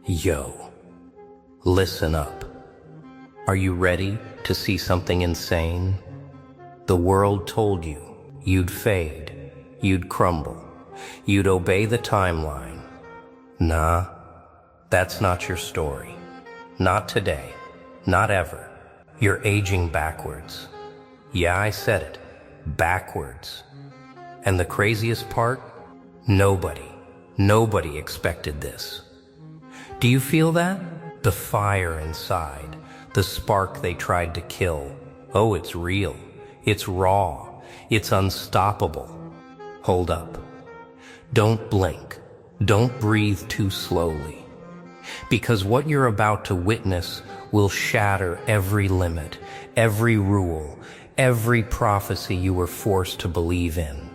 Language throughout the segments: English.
Yo, listen up. Are you ready to see something insane? The world told you you'd fade, you'd crumble, you'd obey the timeline. Nah, that's not your story. Not today, not ever. You're aging backwards. Yeah, I said it, backwards. And the craziest part? Nobody expected this. Do you feel that? The fire inside, the spark they tried to kill. Oh, it's real. It's raw. It's unstoppable. Hold up. Don't blink. Don't breathe too slowly. Because what you're about to witness will shatter every limit, every rule, every prophecy you were forced to believe in.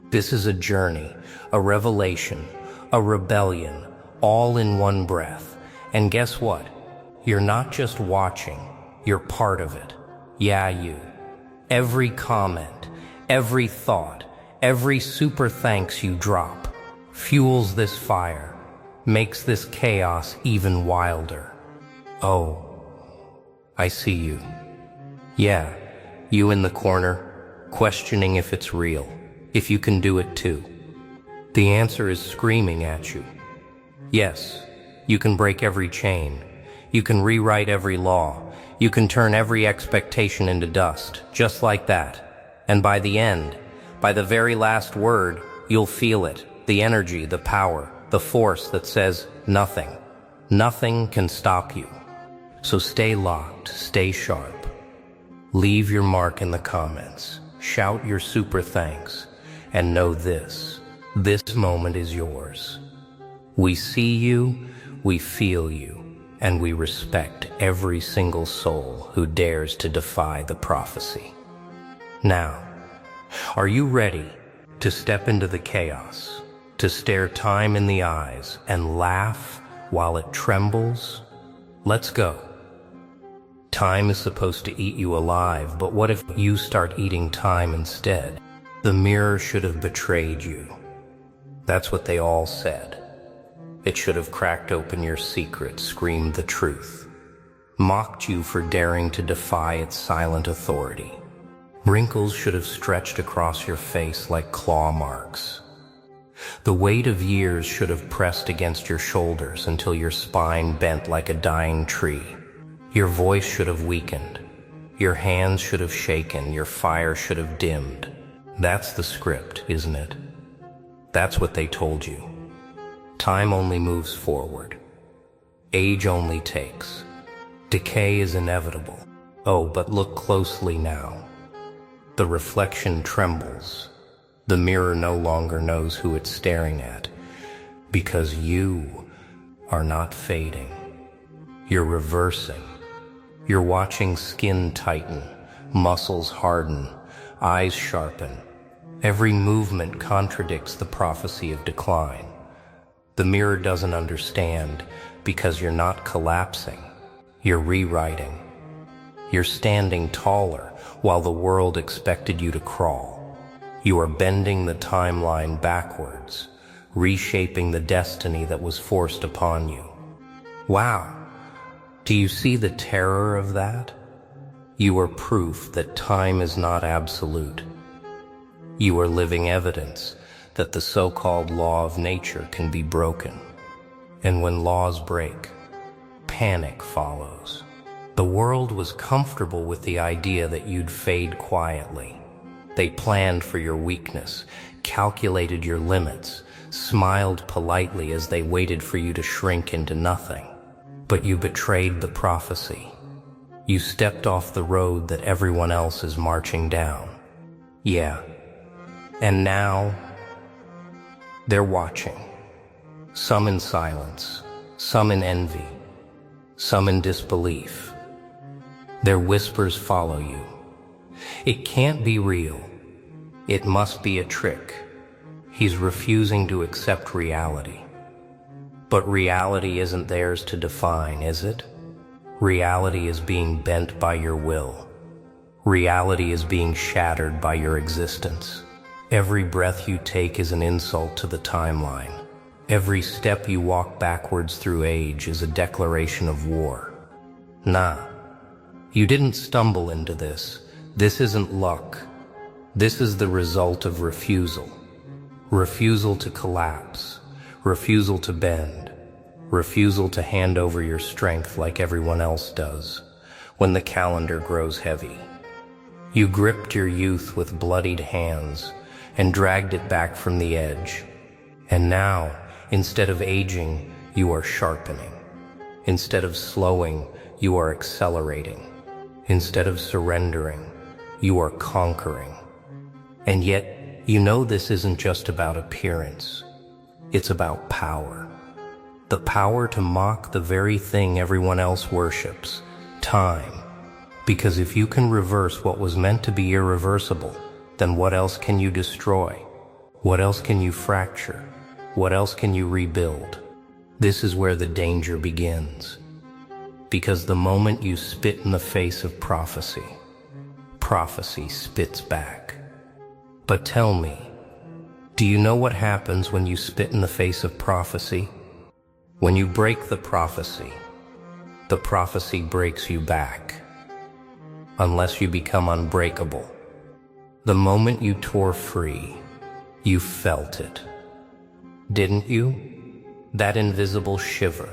This is a journey, a revelation, a rebellion, all in one breath. And guess what? You're not just watching, you're part of it. Yeah, you. Every comment, every thought, every super thanks you drop fuels this fire, makes this chaos even wilder. Oh, I see you. Yeah, you in the corner, questioning if it's real, if you can do it too. The answer is screaming at you. Yes, you can break every chain. You can rewrite every law. You can turn every expectation into dust, just like that. And by the end, by the very last word, you'll feel it, the energy, the power, the force that says nothing. Nothing can stop you. So stay locked, stay sharp. Leave your mark in the comments. Shout your super thanks. And know this moment is yours. We see you, we feel you, and we respect every single soul who dares to defy the prophecy. Now, are you ready to step into the chaos, to stare time in the eyes and laugh while it trembles? Let's go. Time is supposed to eat you alive, but what if you start eating time instead? The mirror should have betrayed you. That's what they all said. It should have cracked open your secret, screamed the truth, mocked you for daring to defy its silent authority. Wrinkles should have stretched across your face like claw marks. The weight of years should have pressed against your shoulders until your spine bent like a dying tree. Your voice should have weakened. Your hands should have shaken. Your fire should have dimmed. That's the script, isn't it? That's what they told you. Time only moves forward. Age only takes. Decay is inevitable. Oh, but look closely now. The reflection trembles. The mirror no longer knows who it's staring at, because you are not fading. You're reversing. You're watching skin tighten, muscles harden, eyes sharpen. Every movement contradicts the prophecy of decline. The mirror doesn't understand because you're not collapsing. You're rewriting. You're standing taller while the world expected you to crawl. You are bending the timeline backwards, reshaping the destiny that was forced upon you. Wow, do you see the terror of that? You are proof that time is not absolute. You are living evidence that the so-called law of nature can be broken. And when laws break, panic follows. The world was comfortable with the idea that you'd fade quietly. They planned for your weakness, calculated your limits, smiled politely as they waited for you to shrink into nothing. But you betrayed the prophecy. You stepped off the road that everyone else is marching down. Yeah. And now, they're watching. Some in silence, some in envy, some in disbelief. Their whispers follow you. It can't be real. It must be a trick. He's refusing to accept reality. But reality isn't theirs to define, is it? Reality is being bent by your will. Reality is being shattered by your existence. Every breath you take is an insult to the timeline. Every step you walk backwards through age is a declaration of war. Nah, you didn't stumble into this. This isn't luck. This is the result of refusal. Refusal to collapse. Refusal to bend. Refusal to hand over your strength like everyone else does when the calendar grows heavy. You gripped your youth with bloodied hands and dragged it back from the edge. And now, instead of aging, you are sharpening. Instead of slowing, you are accelerating. Instead of surrendering, you are conquering. And yet, you know this isn't just about appearance. It's about power. The power to mock the very thing everyone else worships, time. Because if you can reverse what was meant to be irreversible, then what else can you destroy? What else can you fracture? What else can you rebuild? This is where the danger begins. Because the moment you spit in the face of prophecy, prophecy spits back. But tell me, do you know what happens when you spit in the face of prophecy? When you break the prophecy breaks you back. Unless you become unbreakable. The moment you tore free, you felt it. Didn't you? That invisible shiver,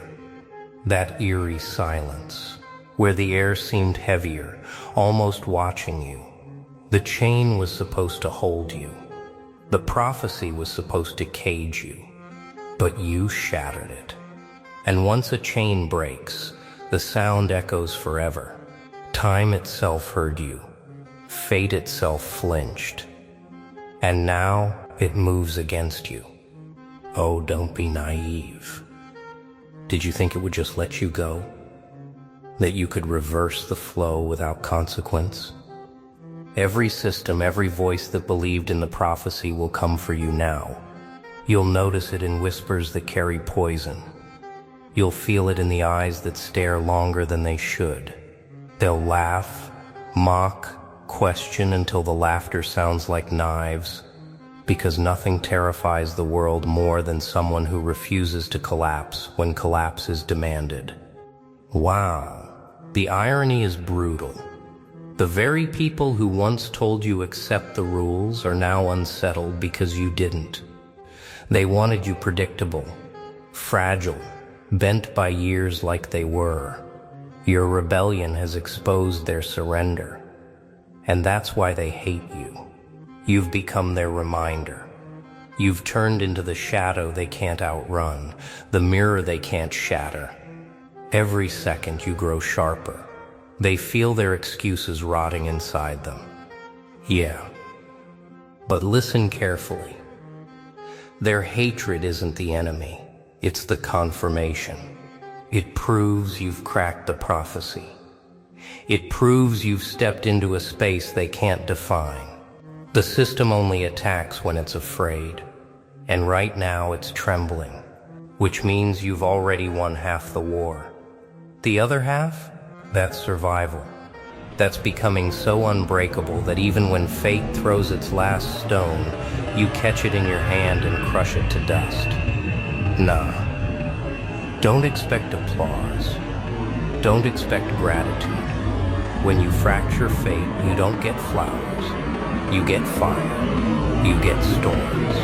that eerie silence, where the air seemed heavier, almost watching you. The chain was supposed to hold you. The prophecy was supposed to cage you, but you shattered it. And once a chain breaks, the sound echoes forever. Time itself heard you. Fate itself flinched. And now it moves against you. Oh, don't be naive. Did you think it would just let you go? That you could reverse the flow without consequence? Every system, every voice that believed in the prophecy will come for you now. You'll notice it in whispers that carry poison. You'll feel it in the eyes that stare longer than they should. They'll laugh, mock, question until the laughter sounds like knives, because nothing terrifies the world more than someone who refuses to collapse when collapse is demanded. Wow, the irony is brutal. The very people who once told you accept the rules are now unsettled because you didn't. They wanted you predictable, fragile, bent by years like they were. Your rebellion has exposed their surrender, and that's why they hate you. You've become their reminder. You've turned into the shadow they can't outrun, the mirror they can't shatter. Every second you grow sharper. They feel their excuses rotting inside them. Yeah, but listen carefully. Their hatred isn't the enemy. It's the confirmation. It proves you've cracked the prophecy. It proves you've stepped into a space they can't define. The system only attacks when it's afraid. And right now it's trembling, which means you've already won half the war. The other half? That's survival. That's becoming so unbreakable that even when fate throws its last stone, you catch it in your hand and crush it to dust. Nah. Don't expect applause. Don't expect gratitude. When you fracture fate, you don't get flowers. You get fire. You get storms.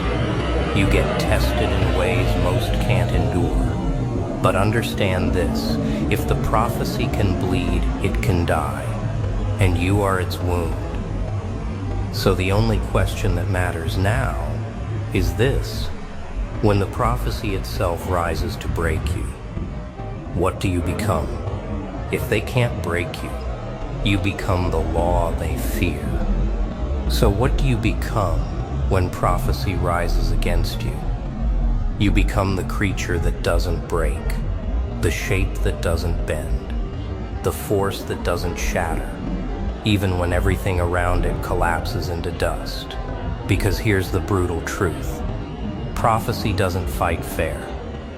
You get tested in ways most can't endure. But understand this, if the prophecy can bleed, it can die. And you are its wound. So the only question that matters now is this. When the prophecy itself rises to break you, what do you become? If they can't break you, you become the law they fear. So what do you become when prophecy rises against you? You become the creature that doesn't break, the shape that doesn't bend, the force that doesn't shatter, even when everything around it collapses into dust. Because here's the brutal truth. Prophecy doesn't fight fair.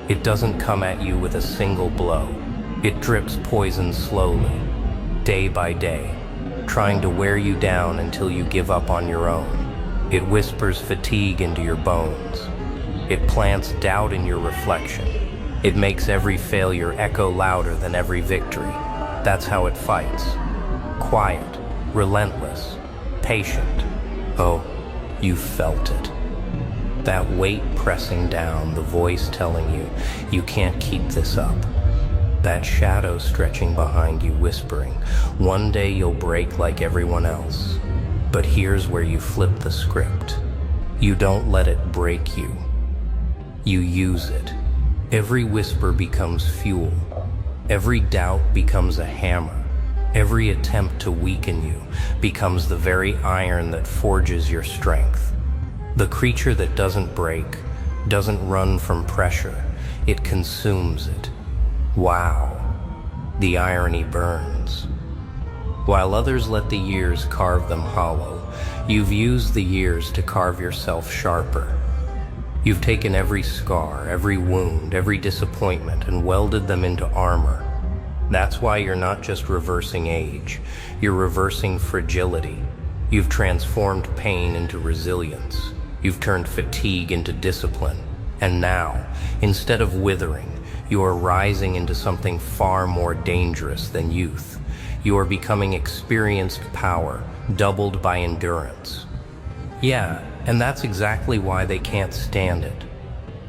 It doesn't come at you with a single blow. It drips poison slowly, day by day, trying to wear you down until you give up on your own. It whispers fatigue into your bones, It plants doubt in your reflection. It makes every failure echo louder than every victory. That's how it fights. Quiet, relentless, patient. Oh, you felt it. That weight pressing down, the voice telling you, you can't keep this up. That shadow stretching behind you whispering, one day you'll break like everyone else. But here's where you flip the script. You don't let it break you. You use it. Every whisper becomes fuel. Every doubt becomes a hammer. Every attempt to weaken you becomes the very iron that forges your strength. The creature that doesn't break, doesn't run from pressure, it consumes it. Wow, the irony burns. While others let the years carve them hollow, you've used the years to carve yourself sharper. You've taken every scar, every wound, every disappointment and welded them into armor. That's why you're not just reversing age, you're reversing fragility. You've transformed pain into resilience. You've turned fatigue into discipline. And now, instead of withering, you are rising into something far more dangerous than youth. You are becoming experienced power, doubled by endurance. Yeah, and that's exactly why they can't stand it.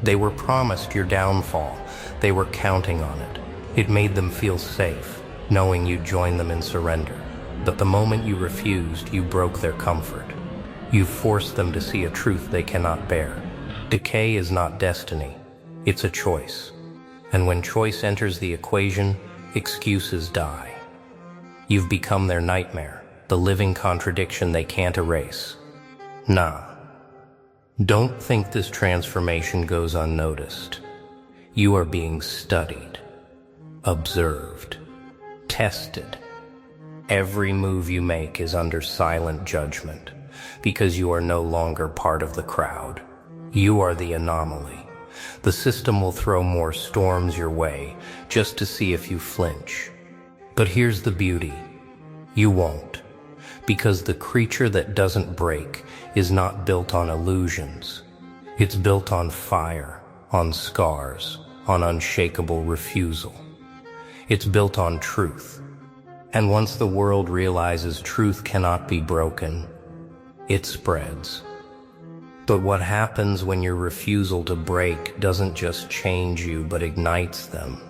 They were promised your downfall. They were counting on it. It made them feel safe, knowing you'd join them in surrender. But the moment you refused, you broke their comfort. You forced them to see a truth they cannot bear. Decay is not destiny, it's a choice. And when choice enters the equation, excuses die. You've become their nightmare, the living contradiction they can't erase. Nah. Don't think this transformation goes unnoticed. You are being studied, observed, tested. Every move you make is under silent judgment because you are no longer part of the crowd. You are the anomaly. The system will throw more storms your way just to see if you flinch. But here's the beauty. You won't, because the creature that doesn't break is not built on illusions. It's built on fire, on scars, on unshakable refusal. It's built on truth. And once the world realizes truth cannot be broken, it spreads. But what happens when your refusal to break doesn't just change you, but ignites them?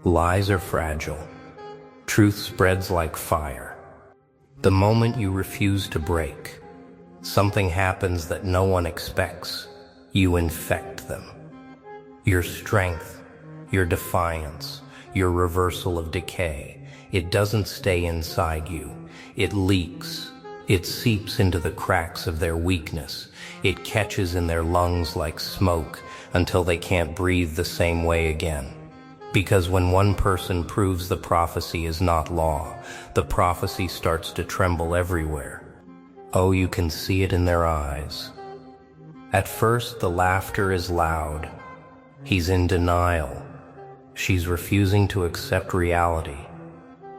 Lies are fragile. Truth spreads like fire. The moment you refuse to break, something happens that no one expects. You infect them. Your strength, your defiance, your reversal of decay, it doesn't stay inside you. It leaks. It seeps into the cracks of their weakness. It catches in their lungs like smoke until they can't breathe the same way again. Because when one person proves the prophecy is not law, the prophecy starts to tremble everywhere. Oh, you can see it in their eyes. At first, the laughter is loud. He's in denial. She's refusing to accept reality.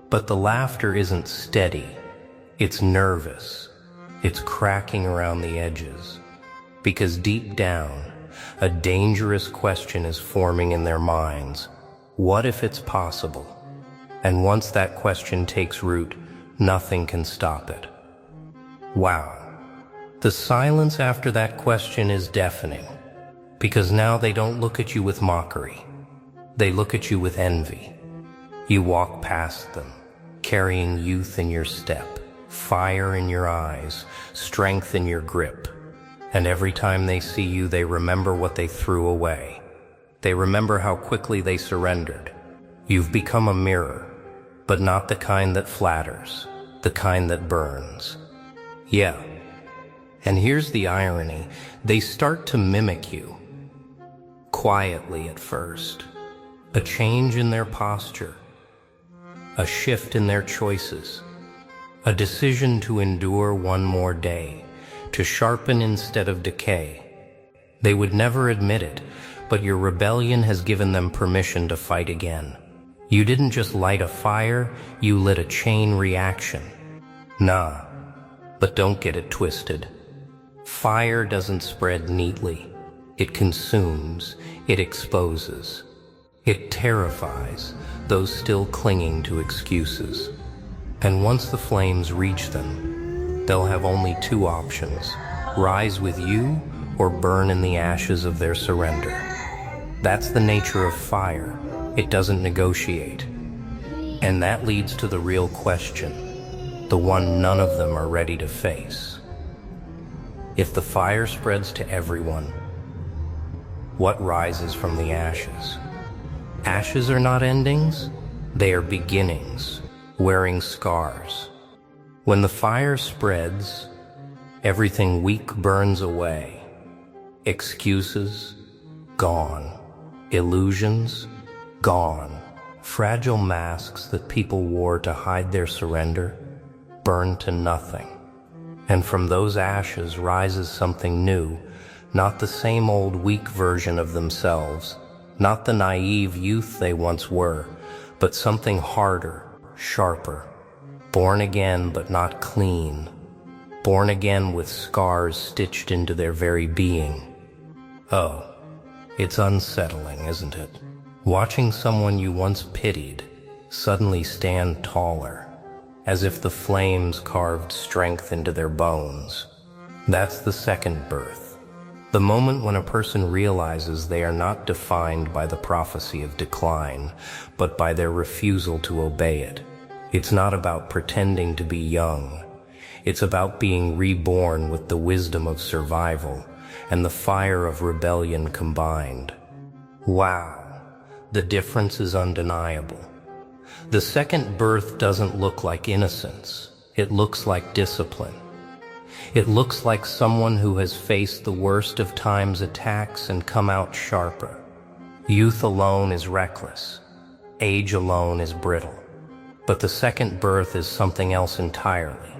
But the laughter isn't steady. It's nervous. It's cracking around the edges. Because deep down, a dangerous question is forming in their minds. What if it's possible? And once that question takes root, nothing can stop it. Wow. The silence after that question is deafening. Because now they don't look at you with mockery. They look at you with envy. You walk past them, carrying youth in your step, fire in your eyes, strength in your grip. And every time they see you, they remember what they threw away. They remember how quickly they surrendered. You've become a mirror, but not the kind that flatters, the kind that burns. Yeah. And here's the irony. They start to mimic you. Quietly at first. A change in their posture. A shift in their choices. A decision to endure one more day. To sharpen instead of decay. They would never admit it, but your rebellion has given them permission to fight again. You didn't just light a fire, you lit a chain reaction. Nah, but don't get it twisted. Fire doesn't spread neatly. It consumes, it exposes, it terrifies those still clinging to excuses. And once the flames reach them, they'll have only two options: rise with you or burn in the ashes of their surrender. That's the nature of fire. It doesn't negotiate. And that leads to the real question, the one none of them are ready to face. If the fire spreads to everyone, what rises from the ashes? Ashes are not endings, they are beginnings, wearing scars. When the fire spreads, everything weak burns away. Excuses, gone. Illusions, gone. Fragile masks that people wore to hide their surrender, burn to nothing. And from those ashes rises something new, not the same old weak version of themselves, not the naive youth they once were, but something harder, sharper, born again but not clean, born again with scars stitched into their very being. Oh, it's unsettling, isn't it? Watching someone you once pitied suddenly stand taller, as if the flames carved strength into their bones. That's the second birth. The moment when a person realizes they are not defined by the prophecy of decline, but by their refusal to obey it. It's not about pretending to be young. It's about being reborn with the wisdom of survival and the fire of rebellion combined. Wow, the difference is undeniable. The second birth doesn't look like innocence. It looks like discipline. It looks like someone who has faced the worst of time's attacks and come out sharper. Youth alone is reckless. Age alone is brittle. But the second birth is something else entirely.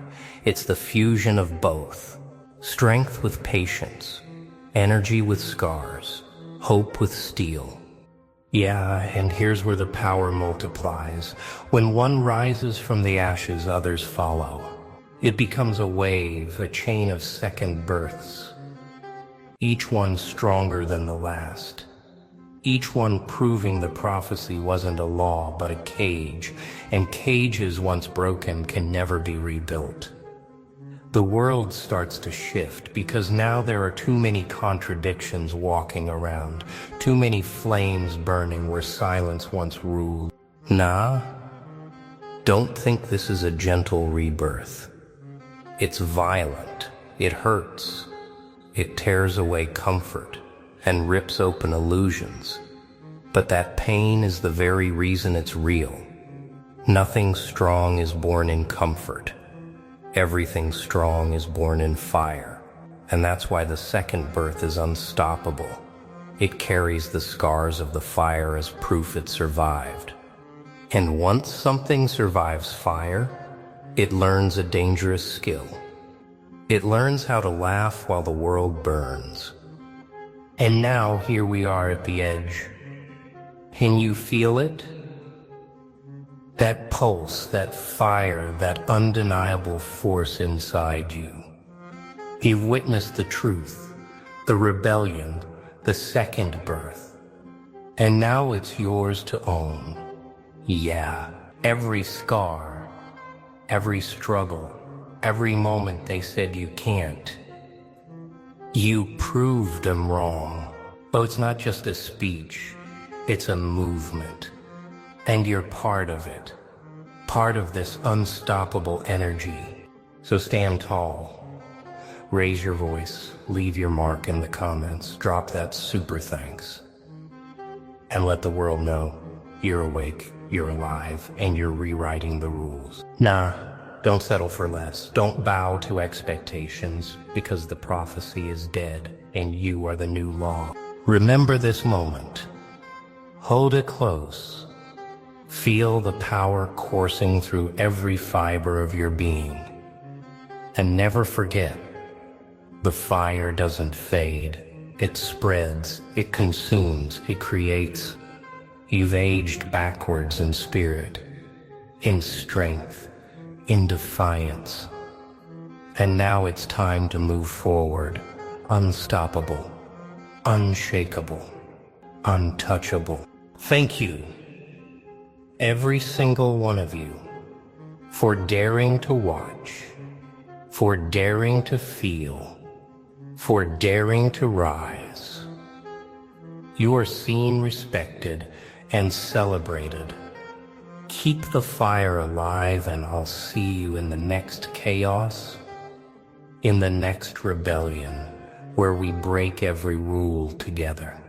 It's the fusion of both. Strength with patience, energy with scars, hope with steel. Yeah, and here's where the power multiplies. When one rises from the ashes, others follow. It becomes a wave, a chain of second births. Each one stronger than the last. Each one proving the prophecy wasn't a law, but a cage, and cages once broken can never be rebuilt. The world starts to shift because now there are too many contradictions walking around, too many flames burning where silence once ruled. Nah, don't think this is a gentle rebirth. It's violent, it hurts, it tears away comfort and rips open illusions. But that pain is the very reason it's real. Nothing strong is born in comfort. Everything strong is born in fire. And that's why the second birth is unstoppable. It carries the scars of the fire as proof it survived. And once something survives fire, it learns a dangerous skill. It learns how to laugh while the world burns. And now here we are at the edge. Can you feel it? That pulse, that fire, that undeniable force inside you. You've witnessed the truth, the rebellion, the second birth. And now it's yours to own. Yeah, every scar, every struggle, every moment they said you can't. You proved them wrong. But it's not just a speech, it's a movement. And you're part of it, part of this unstoppable energy. So stand tall, raise your voice, leave your mark in the comments, drop that super thanks, and let the world know you're awake, you're alive, and you're rewriting the rules. Nah, don't settle for less. Don't bow to expectations, because the prophecy is dead and you are the new law. Remember this moment. Hold it close. Feel the power coursing through every fiber of your being. And never forget, the fire doesn't fade. It spreads, it consumes, it creates. You've aged backwards in spirit, in strength, in defiance. And now it's time to move forward, unstoppable. unshakable, untouchable. Thank you, every single one of you, for daring to watch, for daring to feel, for daring to rise. You are seen, respected, and celebrated. Keep the fire alive, and I'll see you in the next chaos, in the next rebellion, where we break every rule together.